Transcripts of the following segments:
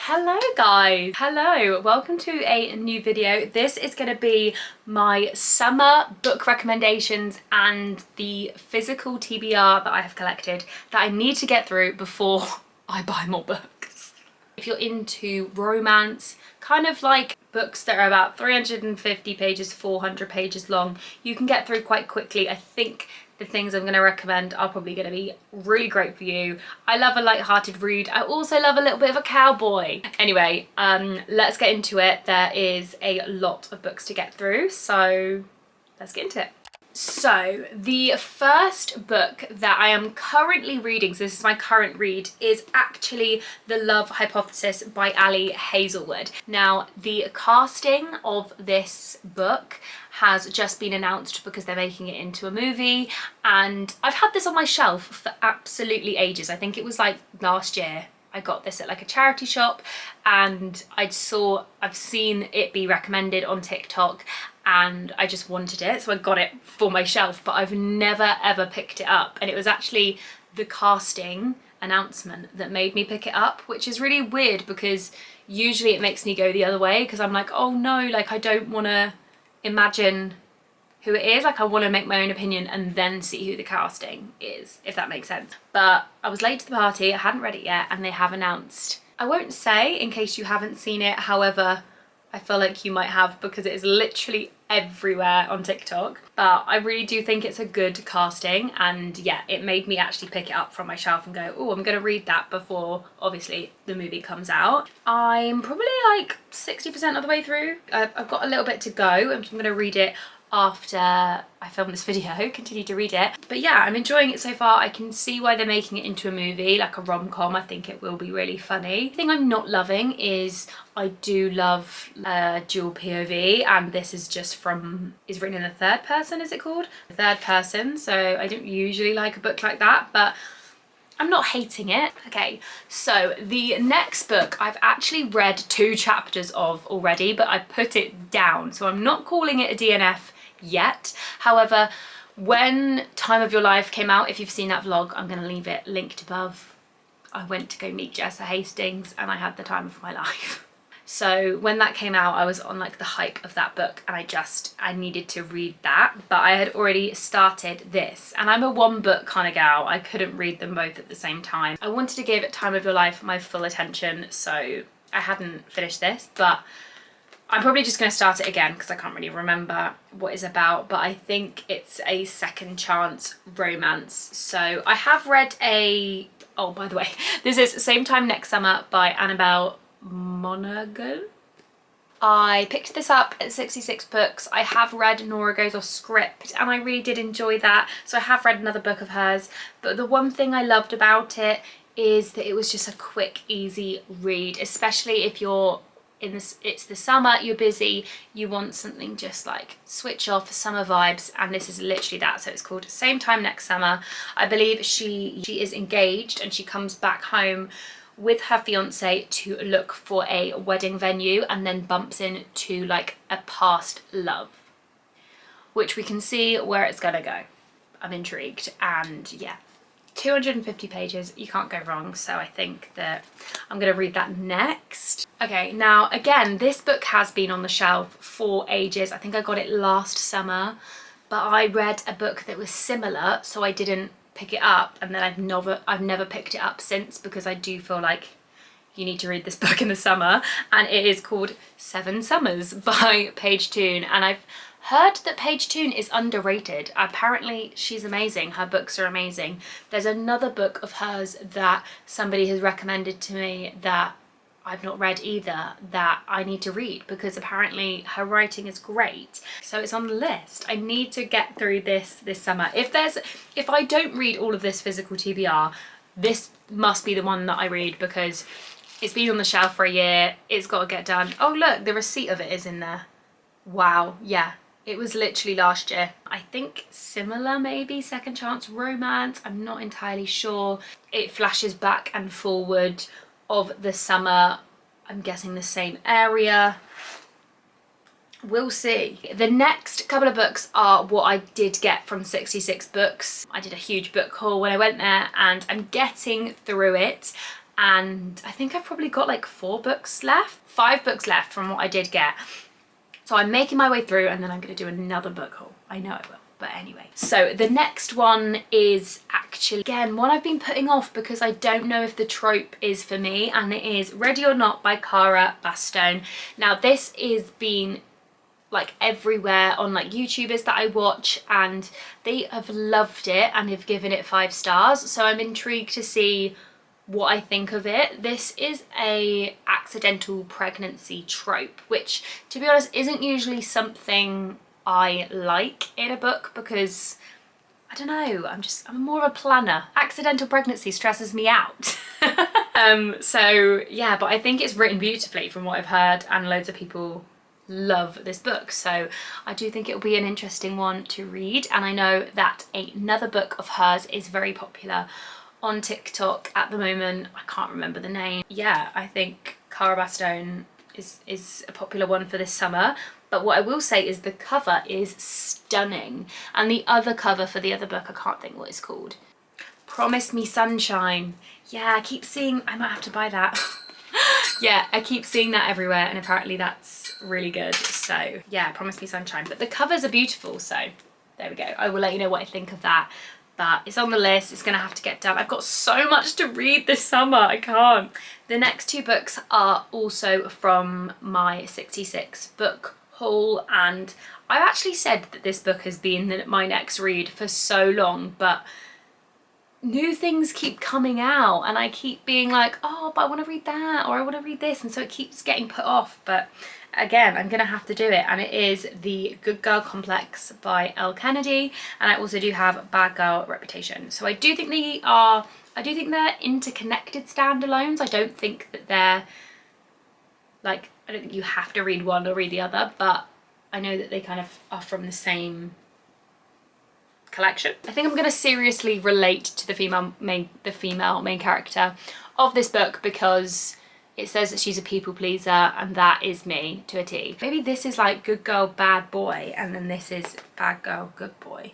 Hello guys, hello, welcome to a new video. This is going to be my summer book recommendations and the physical TBR that I have collected that I need to get through before I buy more books. If you're into romance, kind of like books that are about 350 pages, 400 pages long, you can get through quite quickly. I think the things I'm going to recommend are probably going to be really great for you. I love a light-hearted read. I also love a little bit of a cowboy. Anyway, let's get into it. There is a lot of books to get through, so let's get into it. So the first book that I am currently reading, so this is my current read, is actually The Love Hypothesis by Ali Hazelwood. Now, the casting of this book has just been announced because they're making it into a movie, and I've had this on my shelf for absolutely ages. I think it was like last year. I got this at like a charity shop and I've seen it be recommended on TikTok and I just wanted it, so I got it for my shelf, but I've never ever picked it up. And it was actually the casting announcement that made me pick it up, which is really weird because usually it makes me go the other way because I'm like, oh no, like I don't want to imagine who it is, like I want to make my own opinion and then see who the casting is, if that makes sense. But I was late to the party, I hadn't read it yet, and they have announced. I won't say in case you haven't seen it, however I feel like you might have because it is literally everywhere on TikTok. But I really do think it's a good casting, and yeah, it made me actually pick it up from my shelf and go, oh, I'm gonna read that before obviously the movie comes out. I'm probably like 60% of the way through. I've got a little bit to go and I'm gonna read it after I film this video, continue to read it. But yeah, I'm enjoying it so far. I can see why they're making it into a movie, like a rom-com. I think it will be really funny. The thing I'm not loving is I do love dual POV, and this is just is written in the third person, is it called? Third person, so I don't usually like a book like that, but I'm not hating it. Okay, so the next book I've actually read 2 chapters of already, but I put it down, so I'm not calling it a DNF yet. However, when Time of Your Life came out, if you've seen that vlog, I'm going to leave it linked above. I went to go meet Jessa Hastings and I had the time of my life. So when that came out, I was on like the hype of that book and I needed to read that, but I had already started this, and I'm a one book kind of gal. I couldn't read them both at the same time. I wanted to give Time of Your Life my full attention, so I hadn't finished this, but I'm probably just going to start it again because I can't really remember what it's about, but I think it's a second chance romance. So I have read oh, by the way, this is Same Time Next Summer by Annabelle Monaghan. I picked this up at 66 Books. I have read Nora Goes Off Script and I really did enjoy that, so I have read another book of hers, but the one thing I loved about it is that it was just a quick, easy read, especially if you're it's the summer, you're busy, you want something just like switch off, summer vibes, and this is literally that. So it's called Same Time Next Summer. I believe she is engaged and she comes back home with her fiance to look for a wedding venue, and then bumps into like a past love, which we can see where it's gonna go. I'm intrigued, and yeah, 250 pages, you can't go wrong, so I think that I'm gonna read that next. Okay, now again, this book has been on the shelf for ages. I think I got it last summer, but I read a book that was similar, so I didn't pick it up, and then I've never picked it up since because I do feel like you need to read this book in the summer, and it is called 7 Summers by Paige Toon, and I've heard that Paige Toon is underrated. Apparently she's amazing, her books are amazing. There's another book of hers that somebody has recommended to me that I've not read either that I need to read because apparently her writing is great. So it's on the list. I need to get through this summer. If I don't read all of this physical TBR, this must be the one that I read because it's been on the shelf for a year. It's got to get done. Oh look, the receipt of it is in there. Wow, yeah. It was literally last year. I think similar, maybe second chance romance. I'm not entirely sure. It flashes back and forward of the summer. I'm guessing the same area. We'll see. The next couple of books are what I did get from 66 Books. I did a huge book haul when I went there and I'm getting through it. and I think I've probably got like 5 books left from what I did get. So I'm making my way through, and then I'm going to do another book haul. I know I will. But anyway, so the next one is actually, again, one I've been putting off because I don't know if the trope is for me, and it is Ready or Not by Cara Bastone. Now this is been like everywhere on like YouTubers that I watch, and they have loved it and have given it 5 stars. So I'm intrigued to see what I think of it. This is a accidental pregnancy trope, which to be honest isn't usually something I like in a book, because I don't know, I'm more of a planner. Accidental pregnancy stresses me out. So yeah, but I think it's written beautifully from what I've heard, and loads of people love this book, so I do think it'll be an interesting one to read. And I know that another book of hers is very popular on TikTok at the moment. I can't remember the name. Yeah, I think Cara Bastone is a popular one for this summer. But what I will say is the cover is stunning, and the other cover for the other book, I can't think what it's called. Promise Me Sunshine. Yeah, I keep seeing, I might have to buy that. Yeah, I keep seeing that everywhere, and apparently that's really good. So yeah, Promise Me Sunshine. But the covers are beautiful, so there we go. I will let you know what I think of that. But it's on the list, it's gonna have to get done. I've got so much to read this summer, I can't. The next 2 books are also from my 66 book haul, and I've actually said that this book has been my next read for so long, but new things keep coming out and I keep being like, oh, but I want to read that, or I want to read this, and so it keeps getting put off. But again, I'm gonna have to do it, and it is The Good Girl Complex by Elle Kennedy, and I also do have Bad Girl Reputation. So I do think they're interconnected standalones. I don't think that they're like, I don't think you have to read one or read the other, but I know that they kind of are from the same collection. I think I'm going to seriously relate to the female main character of this book, because it says that she's a people pleaser, and that is me to a T. Maybe this is like good girl, bad boy, and then this is bad girl, good boy.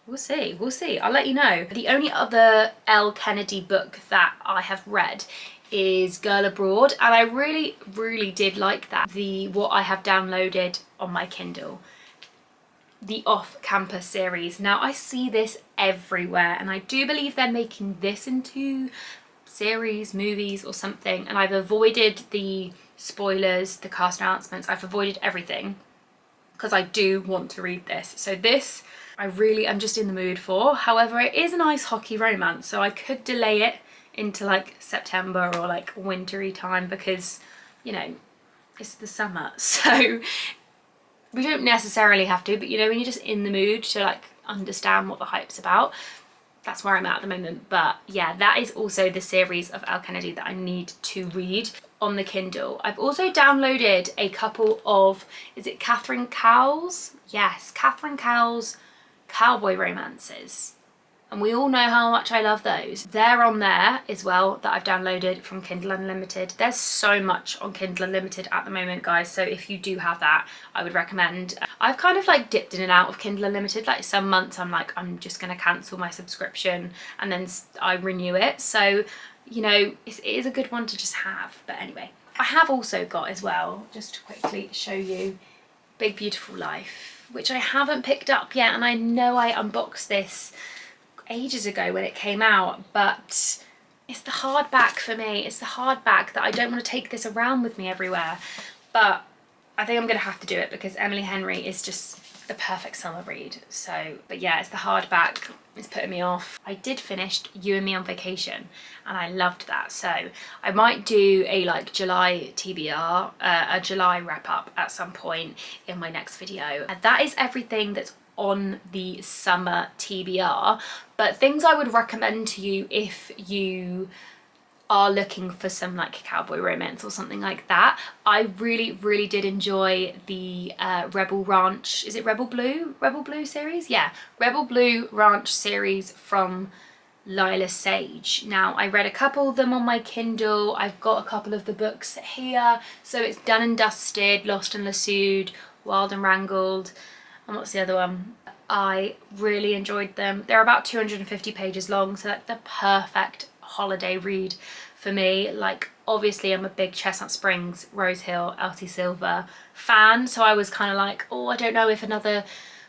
We'll see, we'll see. I'll let you know. The only other Elle Kennedy book that I have read is Girl Abroad, and I really did like that. What I have downloaded on my Kindle, the Off-Campus series. Now I see this everywhere, and I do believe they're making this into series, movies or something, and I've avoided the spoilers, the cast announcements, I've avoided everything because I do want to read this. So this I really am just in the mood for. However, it is an ice hockey romance, so I could delay it into like September or like wintry time, because you know it's the summer, so we don't necessarily have to, but you know, when you're just in the mood to like understand what the hype's about, that's where I'm at the moment. But yeah, that is also the series of Elle Kennedy that I need to read on the Kindle. I've also downloaded a couple of, is it Catherine Cowles? Yes, Catherine Cowles cowboy romances. And we all know how much I love those. They're on there as well that I've downloaded from Kindle Unlimited. There's so much on Kindle Unlimited at the moment, guys, so if you do have that, I would recommend. I've kind of like dipped in and out of Kindle Unlimited. Like some months I'm like, I'm just gonna cancel my subscription, and then I renew it. So, you know, it is a good one to just have. But anyway, I have also got as well, just to quickly show you, Big Beautiful Life, which I haven't picked up yet, and I know I unboxed this ages ago when it came out, but it's the hardback for me. It's the hardback that I don't want to take this around with me everywhere, but I think I'm gonna have to do it because Emily Henry is just the perfect summer read. So, but yeah, it's the hardback. It's putting me off. I did finish You and Me on Vacation, and I loved that. So I might do a like July TBR, a July wrap up at some point in my next video. And that is everything that's on the summer TBR, but things I would recommend to you if you are looking for some like cowboy romance or something like that. I really did enjoy the Rebel Ranch, is it Rebel Blue series? Yeah, Rebel Blue Ranch series from Lila Sage. Now I read a couple of them on my Kindle. I've got a couple of the books here, so it's Done and Dusted, Lost and Lassoed, Wild and Wrangled, and what's the other one? I really enjoyed them. They're about 250 pages long, so that's the perfect holiday read for me. Like obviously I'm a big Chestnut Springs, Rose Hill, Elsie Silver fan, so I was kind of like, oh, I don't know if another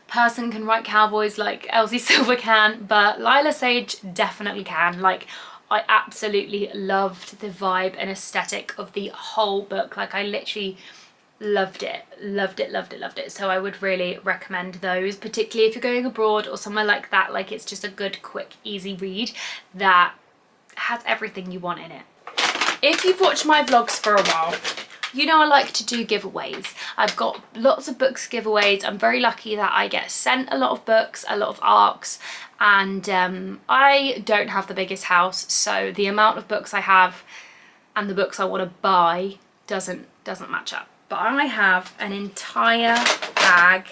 person can write cowboys like Elsie Silver can, but Lila Sage definitely can. Like I absolutely loved the vibe and aesthetic of the whole book. Like I literally loved it, loved it, loved it, loved it. So I would really recommend those, particularly if you're going abroad or somewhere like that. Like it's just a good, quick, easy read that has everything you want in it. If you've watched my vlogs for a while, you know I like to do giveaways. I've got lots of books giveaways. I'm very lucky that I get sent a lot of books, a lot of ARCs, and I don't have the biggest house, so the amount of books I have and the books I want to buy doesn't match up. But I have an entire bag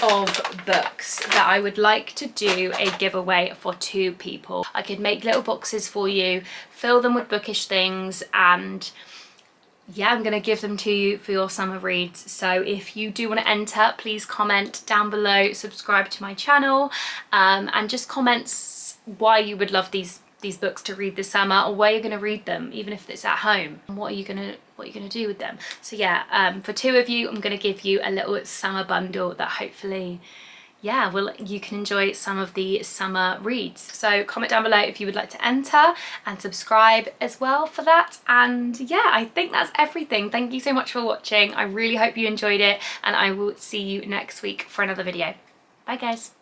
of books that I would like to do a giveaway for 2 people. I could make little boxes for you, fill them with bookish things, and yeah, I'm going to give them to you for your summer reads. So if you do want to enter, please comment down below, subscribe to my channel, and just comment why you would love these books to read this summer, or where you're going to read them, even if it's at home, and what are you going to do with them. So yeah, for 2 of you I'm going to give you a little summer bundle that hopefully, yeah, you can enjoy some of the summer reads. So comment down below if you would like to enter, and subscribe as well for that. And yeah, I think that's everything. Thank you so much for watching. I really hope you enjoyed it, and I will see you next week for another video. Bye guys.